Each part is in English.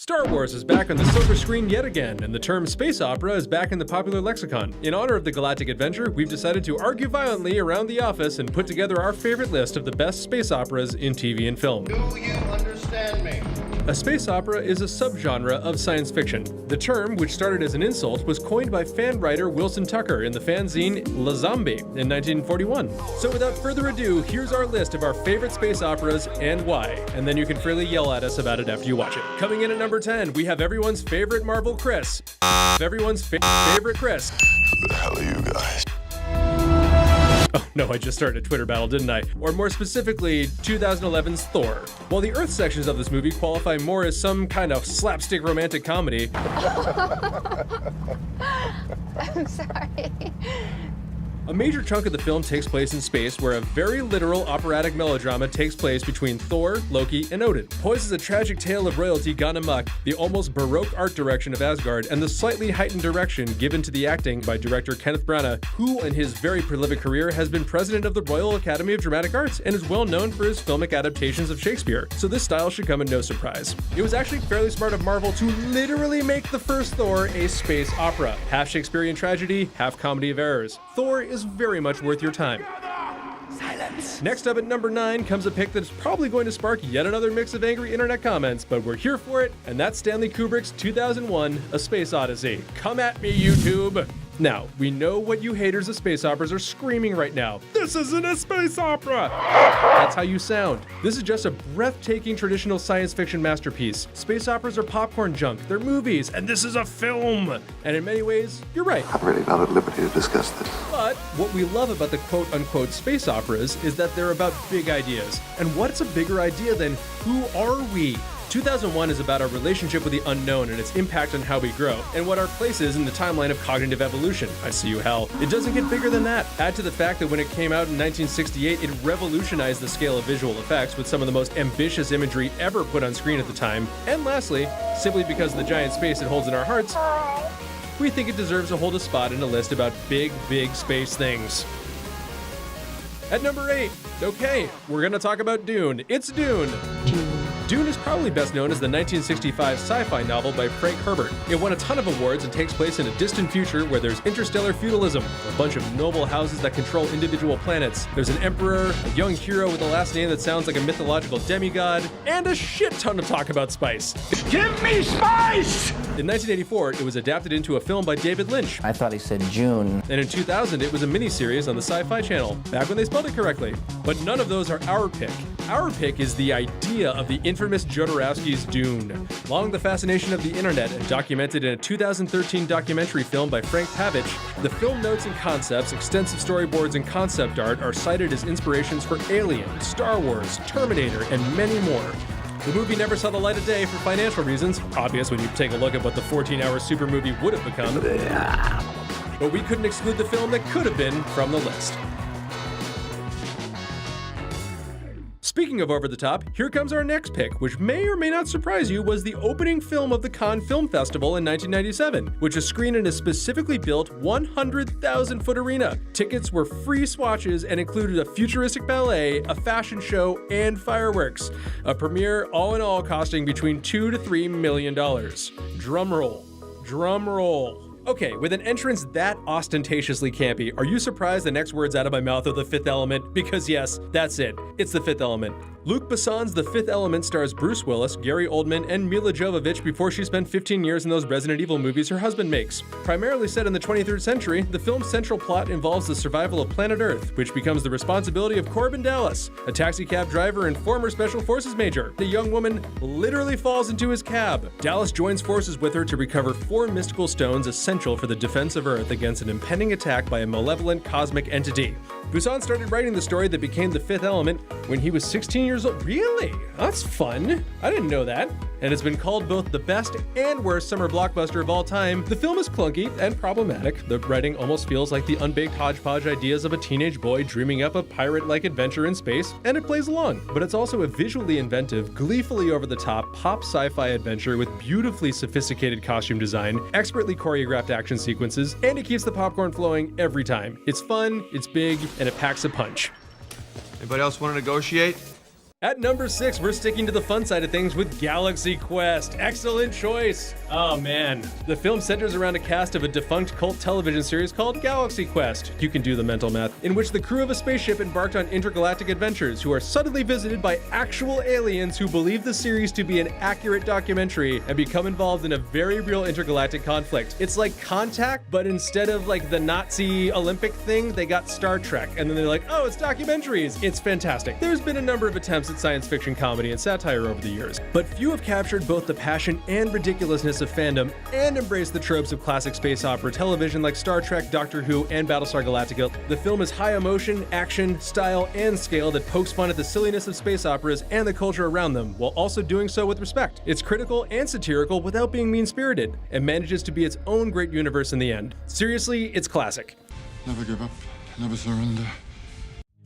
Star Wars is back on the silver screen yet again, and the term space opera is back in the popular lexicon. In honor of the galactic adventure, we've decided to argue violently around the office and put together our favorite list of the best space operas in TV and film. Do you understand me? A space opera is a subgenre of science fiction. The term, which started as an insult, was coined by fan writer Wilson Tucker in the fanzine La Zombie in 1941. So without further ado, here's our list of our favorite space operas and why, and then you can freely yell at us about it after you watch it. Coming in at number 10, we have everyone's favorite Marvel Chris. Everyone's favorite Chris. Who the hell are you guys? Oh no, I just started a Twitter battle, didn't I? Or more specifically, 2011's Thor. While the Earth sections of this movie qualify more as some kind of slapstick romantic comedy. I'm sorry. A major chunk of the film takes place in space, where a very literal operatic melodrama takes place between Thor, Loki, and Odin. Poised is a tragic tale of royalty gone amok, the almost baroque art direction of Asgard, and the slightly heightened direction given to the acting by director Kenneth Branagh, who in his very prolific career has been president of the Royal Academy of Dramatic Arts and is well known for his filmic adaptations of Shakespeare, so this style should come as no surprise. It was actually fairly smart of Marvel to literally make the first Thor a space opera, half Shakespearean tragedy, half comedy of errors. Thor is very much worth your time. Silence. Next up at number 9 comes a pick that's probably going to spark yet another mix of angry internet comments, but we're here for it, and that's Stanley Kubrick's 2001 A Space Odyssey. Come at me, YouTube! Now, we know what you haters of space operas are screaming right now. This isn't a space opera! That's how you sound. This is just a breathtaking traditional science fiction masterpiece. Space operas are popcorn junk, they're movies, and this is a film! And in many ways, you're right. I'm really not at liberty to discuss this. But what we love about the quote-unquote space operas is that they're about big ideas. And what's a bigger idea than who are we? 2001 is about our relationship with the unknown and its impact on how we grow, and what our place is in the timeline of cognitive evolution. I see you, Hal. It doesn't get bigger than that. Add to the fact that when it came out in 1968, it revolutionized the scale of visual effects with some of the most ambitious imagery ever put on screen at the time. And lastly, simply because of the giant space it holds in our hearts, we think it deserves to hold a spot in a list about big, big space things. At number 8, okay, we're gonna talk about Dune. It's Dune. Dune is probably best known as the 1965 sci-fi novel by Frank Herbert. It won a ton of awards and takes place in a distant future where there's interstellar feudalism, a bunch of noble houses that control individual planets, there's an emperor, a young hero with a last name that sounds like a mythological demigod, and a shit ton of talk about spice. Give me spice! In 1984, it was adapted into a film by David Lynch. I thought he said June. And in 2000, it was a miniseries on the Sci-Fi Channel, back when they spelled it correctly. But none of those are our pick. Our pick is the idea of the infamous Jodorowsky's Dune. Long the fascination of the internet and documented in a 2013 documentary film by Frank Pavich, the film notes and concepts, extensive storyboards, and concept art are cited as inspirations for Alien, Star Wars, Terminator, and many more. The movie never saw the light of day for financial reasons, obvious when you take a look at what the 14-hour super movie would have become. But we couldn't exclude the film that could have been from the list. Speaking of over the top, here comes our next pick, which may or may not surprise you, was the opening film of the Cannes Film Festival in 1997, which was screened in a specifically built 100,000-foot arena. Tickets were free swatches and included a futuristic ballet, a fashion show, and fireworks. A premiere all in all costing between $2 to $3 million. Drum roll. Drum roll. Okay, with an entrance that ostentatiously campy, are you surprised the next words out of my mouth are The Fifth Element? Because yes, that's it. It's The Fifth Element. Luc Besson's The Fifth Element stars Bruce Willis, Gary Oldman, and Mila Jovovich before she spent 15 years in those Resident Evil movies her husband makes. Primarily set in the 23rd century, the film's central plot involves the survival of planet Earth, which becomes the responsibility of Corbin Dallas, a taxi cab driver and former Special Forces major. The young woman literally falls into his cab. Dallas joins forces with her to recover 4 mystical stones essential for the defense of Earth against an impending attack by a malevolent cosmic entity. Besson started writing the story that became The Fifth Element when he was 16 years old. Really? That's fun. I didn't know that. And it's been called both the best and worst summer blockbuster of all time. The film is clunky and problematic. The writing almost feels like the unbaked hodgepodge ideas of a teenage boy dreaming up a pirate-like adventure in space, and it plays along. But it's also a visually inventive, gleefully over-the-top pop sci-fi adventure with beautifully sophisticated costume design, expertly choreographed action sequences, and it keeps the popcorn flowing every time. It's fun, it's big, and it packs a punch. Anybody else want to negotiate? At number 6, we're sticking to the fun side of things with Galaxy Quest. Excellent choice. Oh man. The film centers around a cast of a defunct cult television series called Galaxy Quest. You can do the mental math. In which the crew of a spaceship embarked on intergalactic adventures who are suddenly visited by actual aliens who believe the series to be an accurate documentary and become involved in a very real intergalactic conflict. It's like Contact, but instead of like the Nazi Olympic thing, they got Star Trek. And then they're like, oh, it's documentaries. It's fantastic. There's been a number of attempts at science fiction comedy and satire over the years, but few have captured both the passion and ridiculousness of fandom and embraced the tropes of classic space opera television like Star Trek, Doctor Who, and Battlestar Galactica. The film is high emotion, action, style, and scale that pokes fun at the silliness of space operas and the culture around them, while also doing so with respect. It's critical and satirical without being mean-spirited, and manages to be its own great universe in the end. Seriously, it's classic. Never give up, never surrender.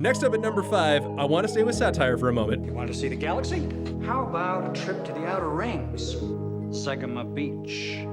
Next up at number 5, I want to stay with satire for a moment. You want to see the galaxy? How about a trip to the outer rings? Sagama Beach.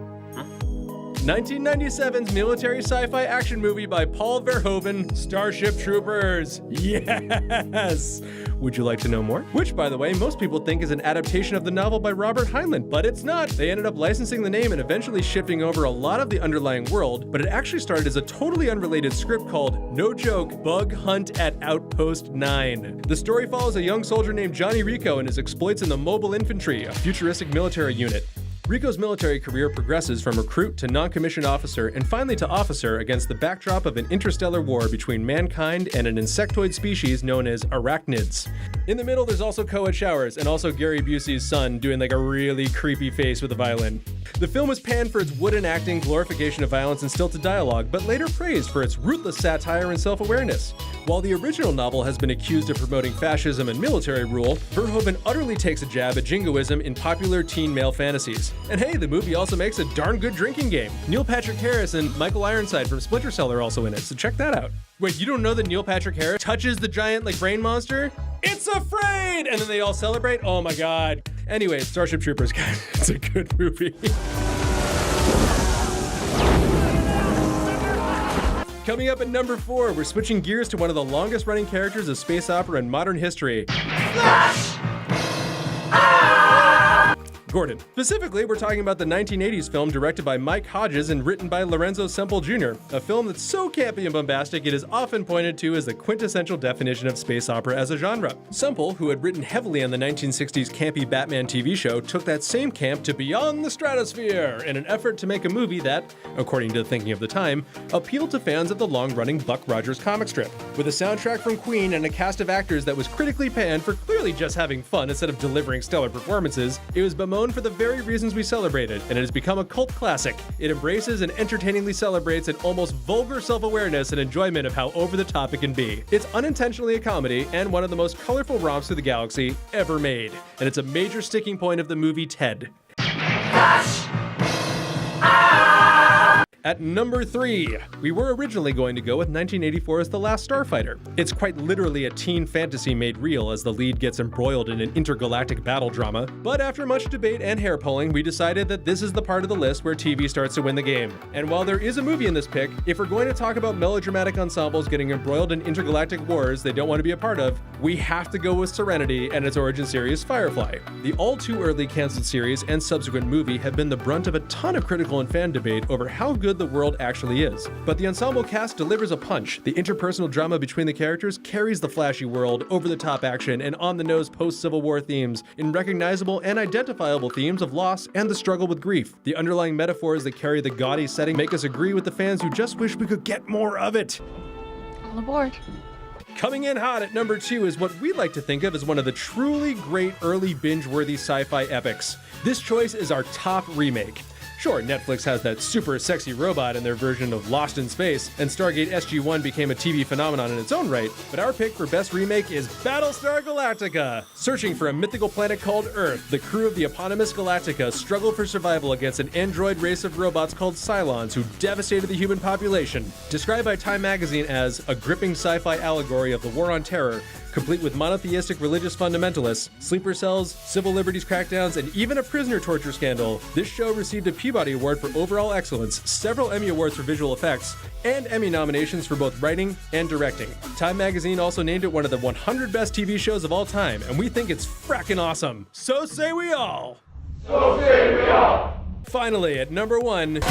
1997's military sci-fi action movie by Paul Verhoeven, Starship Troopers. Yes! Would you like to know more? Which, by the way, most people think is an adaptation of the novel by Robert Heinlein, but it's not. They ended up licensing the name and eventually shifting over a lot of the underlying world, but it actually started as a totally unrelated script called, no joke, Bug Hunt at Outpost 9. The story follows a young soldier named Johnny Rico and his exploits in the Mobile Infantry, a futuristic military unit. Rico's military career progresses from recruit to non-commissioned officer and finally to officer against the backdrop of an interstellar war between mankind and an insectoid species known as arachnids. In the middle, there's also co-ed showers and also Gary Busey's son doing like a really creepy face with a violin. The film was panned for its wooden acting, glorification of violence, and stilted dialogue, but later praised for its ruthless satire and self-awareness. While the original novel has been accused of promoting fascism and military rule, Verhoeven utterly takes a jab at jingoism in popular teen male fantasies. And hey, the movie also makes a darn good drinking game. Neil Patrick Harris and Michael Ironside from Splinter Cell are also in it, so check that out. Wait, you don't know that Neil Patrick Harris touches the giant like brain monster? It's afraid! And then they all celebrate? Oh my god. Anyway, Starship Troopers, guys, it's a good movie. Coming up at number 4, we're switching gears to one of the longest running characters of space opera in modern history. Gordon. Specifically, we're talking about the 1980s film directed by Mike Hodges and written by Lorenzo Semple Jr., a film that's so campy and bombastic it is often pointed to as the quintessential definition of space opera as a genre. Semple, who had written heavily on the 1960s campy Batman TV show, took that same camp to beyond the stratosphere in an effort to make a movie that, according to the thinking of the time, appealed to fans of the long-running Buck Rogers comic strip. With a soundtrack from Queen and a cast of actors that was critically panned for clearly just having fun instead of delivering stellar performances, it was bemoaned for the very reasons we celebrated, and it has become a cult classic. It embraces and entertainingly celebrates an almost vulgar self-awareness and enjoyment of how over-the-top it can be. It's unintentionally a comedy and one of the most colorful romps through the galaxy ever made, and it's a major sticking point of the movie Ted. At number 3, we were originally going to go with 1984's The Last Starfighter. It's quite literally a teen fantasy made real as the lead gets embroiled in an intergalactic battle drama, but after much debate and hair pulling, we decided that this is the part of the list where TV starts to win the game. And while there is a movie in this pick, if we're going to talk about melodramatic ensembles getting embroiled in intergalactic wars they don't want to be a part of, we have to go with Serenity and its origin series, Firefly. The all too early canceled series and subsequent movie have been the brunt of a ton of critical and fan debate over how good the world actually is. But the ensemble cast delivers a punch. The interpersonal drama between the characters carries the flashy world, over-the-top action, and on-the-nose post-Civil War themes in recognizable and identifiable themes of loss and the struggle with grief. The underlying metaphors that carry the gaudy setting make us agree with the fans who just wish we could get more of it. All aboard. Coming in hot at number 2 is what we like to think of as one of the truly great early binge-worthy sci-fi epics. This choice is our top remake. Sure, Netflix has that super sexy robot in their version of Lost in Space, and Stargate SG-1 became a TV phenomenon in its own right, but our pick for best remake is Battlestar Galactica. Searching for a mythical planet called Earth, the crew of the eponymous Galactica struggle for survival against an android race of robots called Cylons who devastated the human population. Described by Time magazine as a gripping sci-fi allegory of the War on Terror, Complete with monotheistic religious fundamentalists, sleeper cells, civil liberties crackdowns, and even a prisoner torture scandal, this show received a Peabody Award for overall excellence, several Emmy Awards for visual effects, and Emmy nominations for both writing and directing. Time magazine also named it one of the 100 best TV shows of all time, and we think it's frackin' awesome. So say we all! So say we all! Finally, at number 1...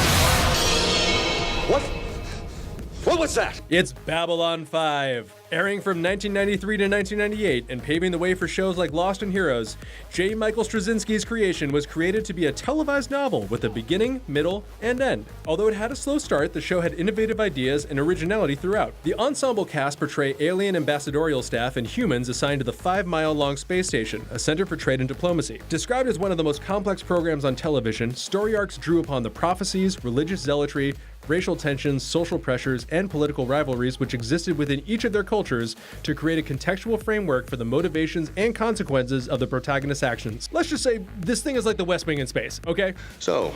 What was that? It's Babylon 5. Airing from 1993 to 1998 and paving the way for shows like Lost and Heroes, J. Michael Straczynski's creation was created to be a televised novel with a beginning, middle, and end. Although it had a slow start, the show had innovative ideas and originality throughout. The ensemble cast portray alien ambassadorial staff and humans assigned to the 5-mile-long space station, a center for trade and diplomacy. Described as one of the most complex programs on television, story arcs drew upon the prophecies, religious zealotry, racial tensions, social pressures, and political rivalries which existed within each of their cultures to create a contextual framework for the motivations and consequences of the protagonist's actions. Let's just say this thing is like the West Wing in space, okay? So,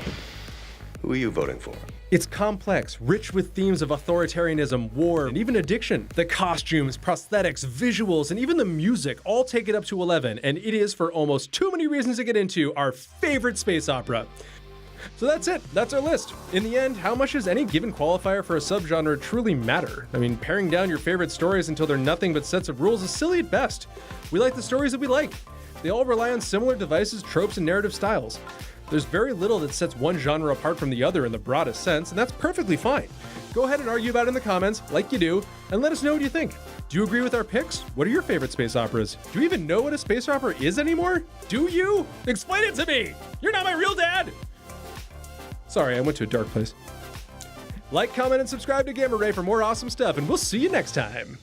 who are you voting for? It's complex, rich with themes of authoritarianism, war, and even addiction. The costumes, prosthetics, visuals, and even the music all take it up to 11, and it is, for almost too many reasons to get into, our favorite space opera. So that's it. That's our list. In the end, how much does any given qualifier for a subgenre truly matter? I mean, paring down your favorite stories until they're nothing but sets of rules is silly at best. We like the stories that we like. They all rely on similar devices, tropes, and narrative styles. There's very little that sets one genre apart from the other in the broadest sense, and that's perfectly fine. Go ahead and argue about it in the comments, like you do, and let us know what you think. Do you agree with our picks? What are your favorite space operas? Do you even know what a space opera is anymore? Do you? Explain it to me! You're not my real dad! Sorry, I went to a dark place. Like, comment, and subscribe to Gamma Ray for more awesome stuff, and we'll see you next time.